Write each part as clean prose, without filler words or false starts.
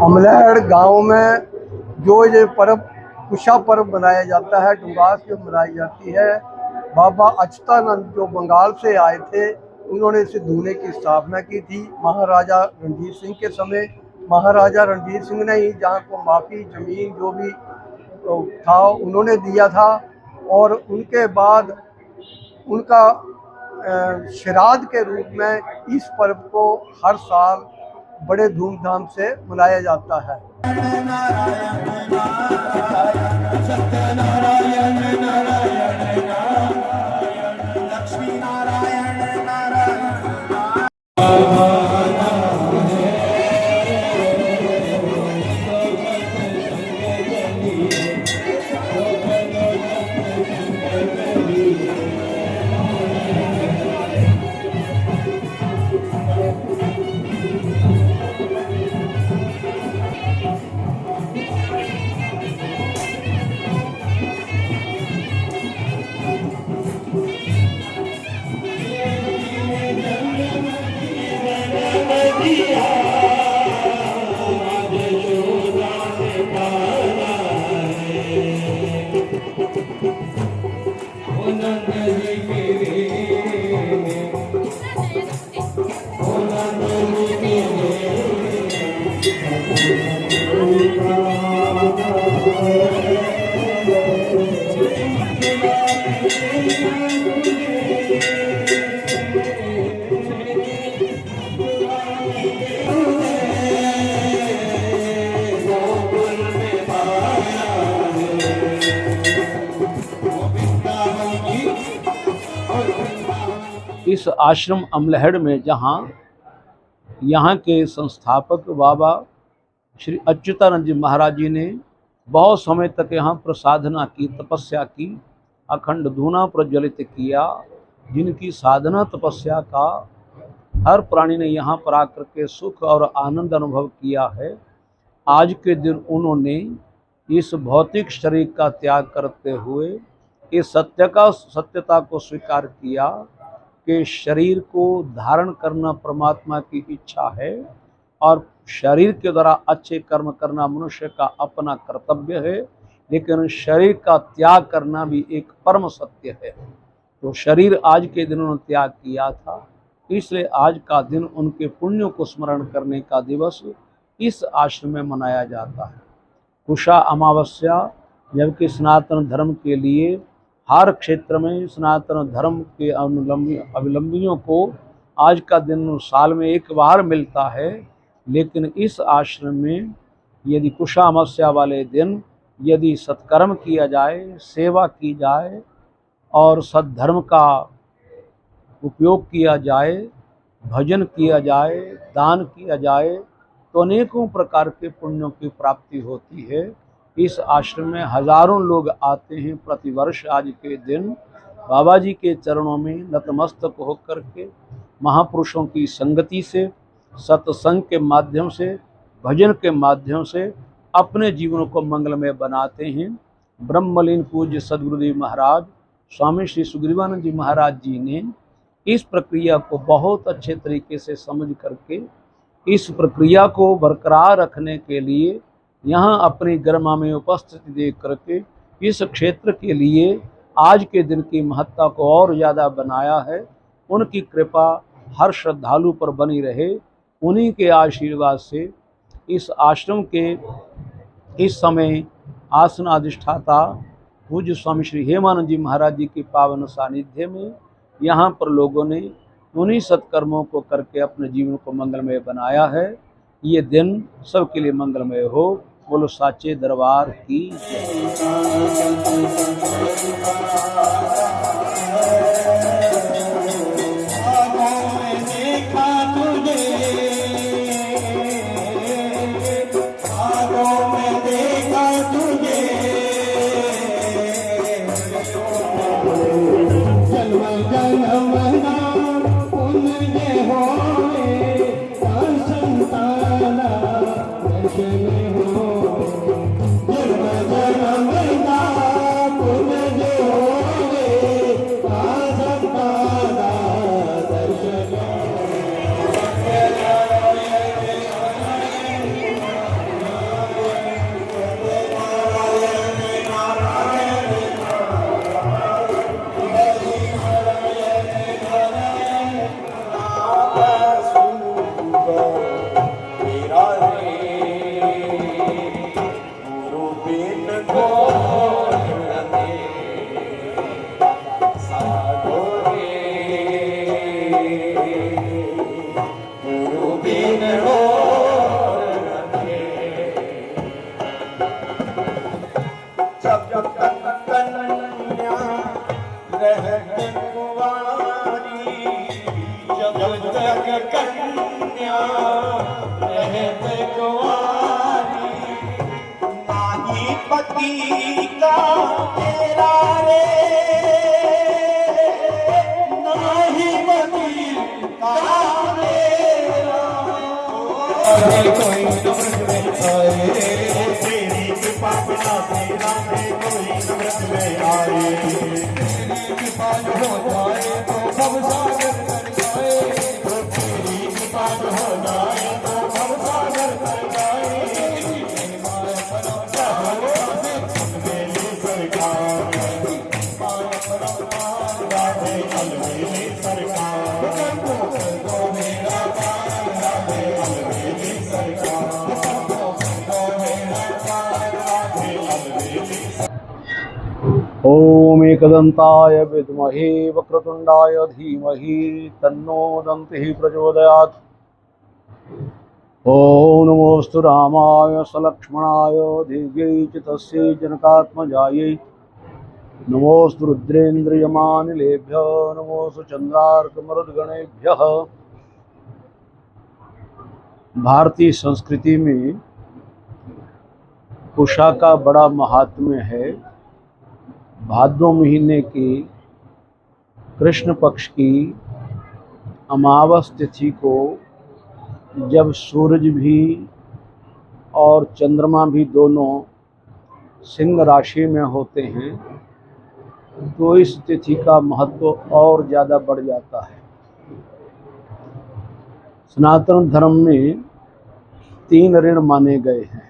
अमलहड़ गांव में जो ये पर्व कुशा पर्व मनाया जाता है, डुंगास जो मनाई जाती है, बाबा अच्युतानंद जो बंगाल से आए थे, उन्होंने इसे धूने की स्थापना की थी महाराजा रणजीत सिंह के समय। महाराजा रणजीत सिंह ने ही जहाँ को माफ़ी ज़मीन जो भी था उन्होंने दिया था, और उनके बाद उनका श्राद्ध के रूप में इस पर्व को हर साल बड़े धूमधाम से मनाया जाता है। इस आश्रम अमलहड़ में जहाँ यहाँ के संस्थापक बाबा श्री अच्युतानंद जी महाराज जी ने बहुत समय तक यहाँ पर साधना की, तपस्या की, अखंड धूना प्रज्वलित किया, जिनकी साधना तपस्या का हर प्राणी ने यहाँ पर आकर के सुख और आनंद अनुभव किया है। आज के दिन उन्होंने इस भौतिक शरीर का त्याग करते हुए इस सत्यता को स्वीकार किया कि शरीर को धारण करना परमात्मा की इच्छा है और शरीर के द्वारा अच्छे कर्म करना मनुष्य का अपना कर्तव्य है, लेकिन शरीर का त्याग करना भी एक परम सत्य है। तो शरीर आज के दिन उन्होंने त्याग किया था, इसलिए आज का दिन उनके पुण्यों को स्मरण करने का दिवस इस आश्रम में मनाया जाता है। कुशा अमावस्या, जबकि सनातन धर्म के लिए हर क्षेत्र में सनातन धर्म के अवलंबियों को आज का दिन साल में एक बार मिलता है, लेकिन इस आश्रम में यदि कुशा अमावस्या वाले दिन यदि सत्कर्म किया जाए, सेवा की जाए और सद्धर्म का उपयोग किया जाए, भजन किया जाए, दान किया जाए, तो अनेकों प्रकार के पुण्यों की प्राप्ति होती है। इस आश्रम में हजारों लोग आते हैं प्रतिवर्ष। आज के दिन बाबा जी के चरणों में नतमस्तक होकर के महापुरुषों की संगति से, सत्संग के माध्यम से, भजन के माध्यम से अपने जीवन को मंगलमय बनाते हैं। ब्रह्मलीन पूज्य सद्गुरुदेव महाराज स्वामी श्री सुग्रीवानंद जी महाराज जी ने इस प्रक्रिया को बहुत अच्छे तरीके से समझ करके इस प्रक्रिया को बरकरार रखने के लिए यहाँ अपनी गरिमा में उपस्थिति दे करके इस क्षेत्र के लिए आज के दिन की महत्ता को और ज़्यादा बनाया है। उनकी कृपा हर श्रद्धालु पर बनी रहे। उन्हीं के आशीर्वाद से इस आश्रम के इस समय आसन अधिष्ठाता पूज्य स्वामी श्री हेमानंद जी महाराज जी के पावन सानिध्य में यहाँ पर लोगों ने उन्हीं सत्कर्मों को करके अपने जीवन को मंगलमय बनाया है। ये दिन सबके लिए मंगलमय हो। बोलो साचे दरबार की जय। जग कन्या रहते कुंवारी, नाही पति का तेरा रे, नाही पति का तेरा। अरे कोई नमृत में आए, तेरी कृपा बिना तेरा में कोई नमृत में आए, तेरी कृपा हो जाए तो सब सागर कर जाए, तो तेरी कृपा हो जाए तो सब सागर कर जाए। अलवेली सरकार, राधे अलवेली सरकार, तो मेरा राधे अलवेली सरकार, तो मेरा राधे अलवेली। ओम एकदंताय विद्महे वक्रतुंडाय धीमहि तन्नो दन्तिः प्रचोदयात्। ओम नमोस्तु रामाय सलक्ष्मणाय दिव्यै च तस्यै जनकात्मजायै। नमोस्तु रुद्रेन्द्रियमानिलेभ्यः, नमोस्तु चंद्रार्कमरुद्गणेभ्यः। भारतीय संस्कृति में कुशा का बड़ा महात्म्य है। भाद्र महीने की कृष्ण पक्ष की अमावस तिथि को जब सूरज भी और चंद्रमा भी दोनों सिंह राशि में होते हैं तो इस तिथि का महत्व और ज़्यादा बढ़ जाता है। सनातन धर्म में 3 ऋण माने गए हैं।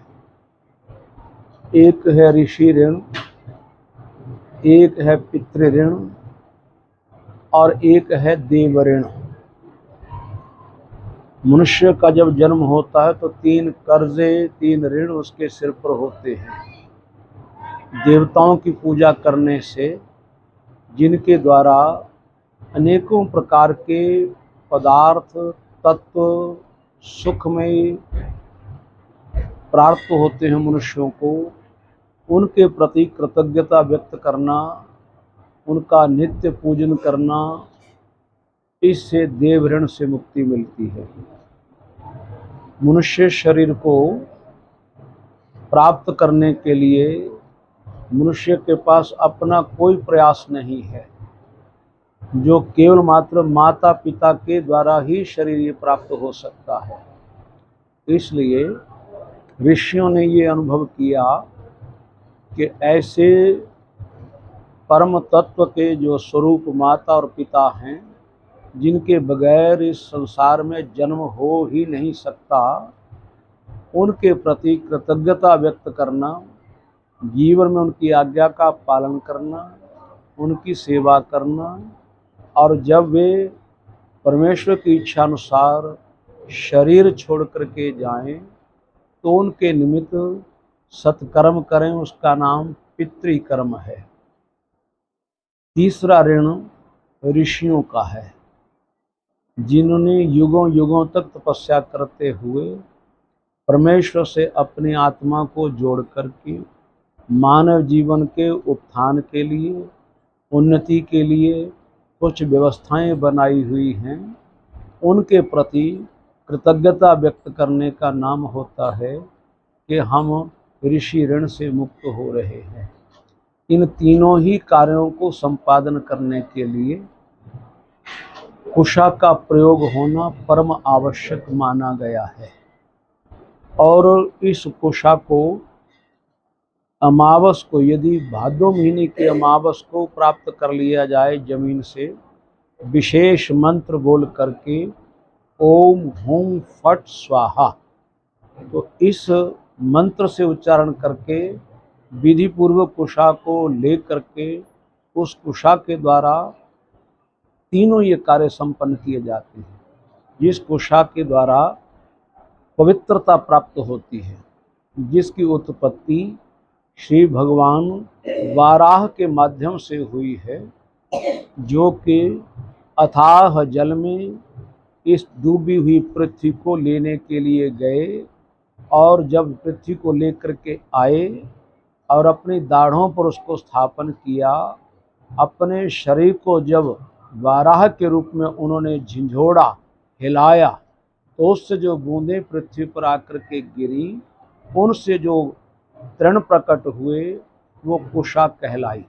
एक है ऋषि ऋण, एक है पितृ ऋण और एक है देव ऋण। मनुष्य का जब जन्म होता है तो 3 कर्जे 3 ऋण उसके सिर पर होते हैं। देवताओं की पूजा करने से जिनके द्वारा अनेकों प्रकार के पदार्थ तत्व सुखमय प्राप्त होते हैं मनुष्यों को, उनके प्रति कृतज्ञता व्यक्त करना, उनका नित्य पूजन करना, इससे देव ऋण से मुक्ति मिलती है। मनुष्य शरीर को प्राप्त करने के लिए मनुष्य के पास अपना कोई प्रयास नहीं है, जो केवल मात्र माता पिता के द्वारा ही शरीर ये प्राप्त हो सकता है। इसलिए ऋषियों ने ये अनुभव किया कि ऐसे परम तत्व के जो स्वरूप माता और पिता हैं, जिनके बगैर इस संसार में जन्म हो ही नहीं सकता, उनके प्रति कृतज्ञता व्यक्त करना, जीवन में उनकी आज्ञा का पालन करना, उनकी सेवा करना, और जब वे परमेश्वर की इच्छा अनुसार शरीर छोड़ करके जाएं तो उनके निमित्त सत्कर्म करें, उसका नाम पितृकर्म है। तीसरा ऋण ऋषियों का है, जिन्होंने युगों युगों तक तपस्या करते हुए परमेश्वर से अपनी आत्मा को जोड़ करके मानव जीवन के उत्थान के लिए, उन्नति के लिए कुछ व्यवस्थाएं बनाई हुई हैं। उनके प्रति कृतज्ञता व्यक्त करने का नाम होता है कि हम ऋषि ऋण से मुक्त हो रहे हैं। इन तीनों ही कार्यों को संपादन करने के लिए कुशा का प्रयोग होना परम आवश्यक माना गया है। और इस कुशा को अमावस को, यदि भादो महीने की अमावस को प्राप्त कर लिया जाए जमीन से, विशेष मंत्र बोल करके ओम हुम फट स्वाहा, तो इस मंत्र से उच्चारण करके विधि पूर्वक कुशा को ले करके उस कुशा के द्वारा तीनों ये कार्य संपन्न किए जाते हैं। जिस कुशा के द्वारा पवित्रता प्राप्त होती है, जिसकी उत्पत्ति श्री भगवान वाराह के माध्यम से हुई है, जो कि अथाह जल में इस डूबी हुई पृथ्वी को लेने के लिए गए, और जब पृथ्वी को लेकर के आए और अपनी दाढ़ों पर उसको स्थापन किया, अपने शरीर को जब वाराह के रूप में उन्होंने झिंझोड़ा हिलाया तो उससे जो बूंदें पृथ्वी पर आकर के गिरी, उनसे जो तृण प्रकट हुए वो कुशा कहलाई।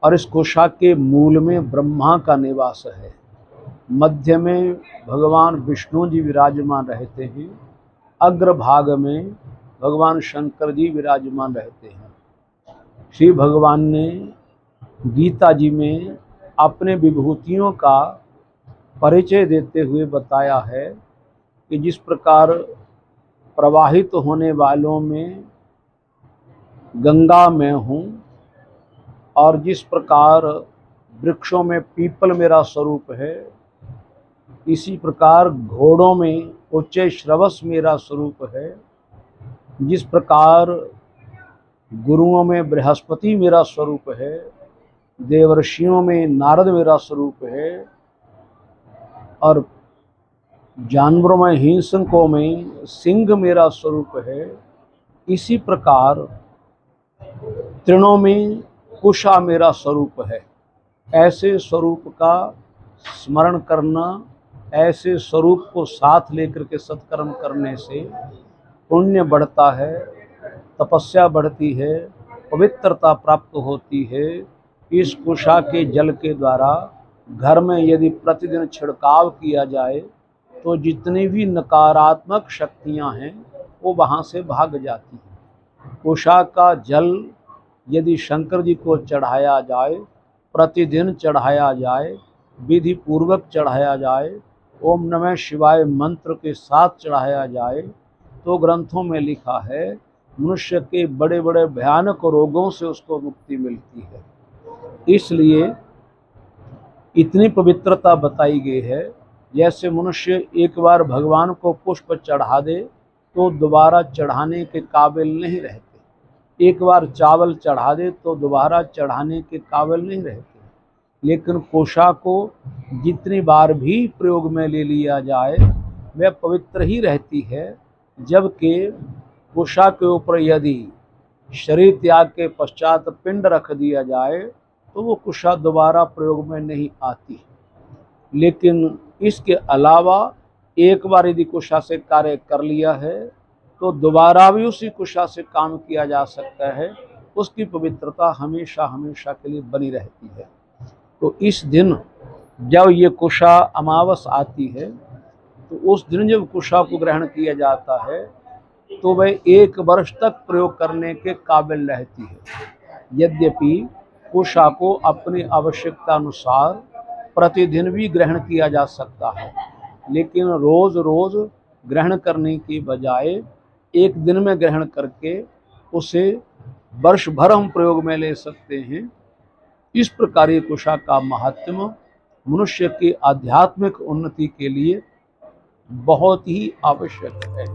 और इस कुशा के मूल में ब्रह्मा का निवास है, मध्य में भगवान विष्णु जी विराजमान रहते हैं, अग्रभाग में भगवान शंकर जी विराजमान रहते हैं। श्री भगवान ने गीता जी में अपने विभूतियों का परिचय देते हुए बताया है कि जिस प्रकार प्रवाहित होने वालों में गंगा मैं हूँ, और जिस प्रकार वृक्षों में पीपल मेरा स्वरूप है, इसी प्रकार घोड़ों में उच्च श्रवस मेरा स्वरूप है, जिस प्रकार गुरुओं में बृहस्पति मेरा स्वरूप है, देवर्षियों में नारद मेरा स्वरूप है, और जानवरों में हिंसकों में सिंह मेरा स्वरूप है, इसी प्रकार तृणों में कुशा मेरा स्वरूप है। ऐसे स्वरूप का स्मरण करना, ऐसे स्वरूप को साथ लेकर के सत्कर्म करने से पुण्य बढ़ता है, तपस्या बढ़ती है, पवित्रता प्राप्त होती है। इस कुशा के जल के द्वारा घर में यदि प्रतिदिन छिड़काव किया जाए तो जितनी भी नकारात्मक शक्तियां हैं वो वहाँ से भाग जाती हैं। कुशा का जल यदि शंकर जी को चढ़ाया जाए, प्रतिदिन चढ़ाया जाए, विधि पूर्वक चढ़ाया जाए, ओम नमः शिवाय मंत्र के साथ चढ़ाया जाए, तो ग्रंथों में लिखा है मनुष्य के बड़े बड़े भयानक रोगों से उसको मुक्ति मिलती है। इसलिए इतनी पवित्रता बताई गई है, जैसे मनुष्य एक बार भगवान को पुष्प चढ़ा दे तो दोबारा चढ़ाने के काबिल नहीं रहते, एक बार चावल चढ़ा दे तो दोबारा चढ़ाने के काबिल नहीं रहते। लेकिन कुशा को जितनी बार भी प्रयोग में ले लिया जाए वह पवित्र ही रहती है, जबकि कुशा के ऊपर यदि शरीर त्याग के पश्चात पिंड रख दिया जाए तो वो कुशा दोबारा प्रयोग में नहीं आती। लेकिन इसके अलावा एक बार यदि कुशा से कार्य कर लिया है तो दोबारा भी उसी कुशा से काम किया जा सकता है, उसकी पवित्रता हमेशा हमेशा के लिए बनी रहती है। तो इस दिन जब ये कुशा अमावस आती है तो उस दिन जब कुशा को ग्रहण किया जाता है तो वह 1 वर्ष तक प्रयोग करने के काबिल रहती है। यद्यपि कुशा को अपनी आवश्यकता अनुसार प्रतिदिन भी ग्रहण किया जा सकता है, लेकिन रोज़ रोज़ ग्रहण करने की बजाय एक दिन में ग्रहण करके उसे वर्ष भर हम प्रयोग में ले सकते हैं। इस प्रकार ये कुशा का महात्म्य मनुष्य की आध्यात्मिक उन्नति के लिए बहुत ही आवश्यक है।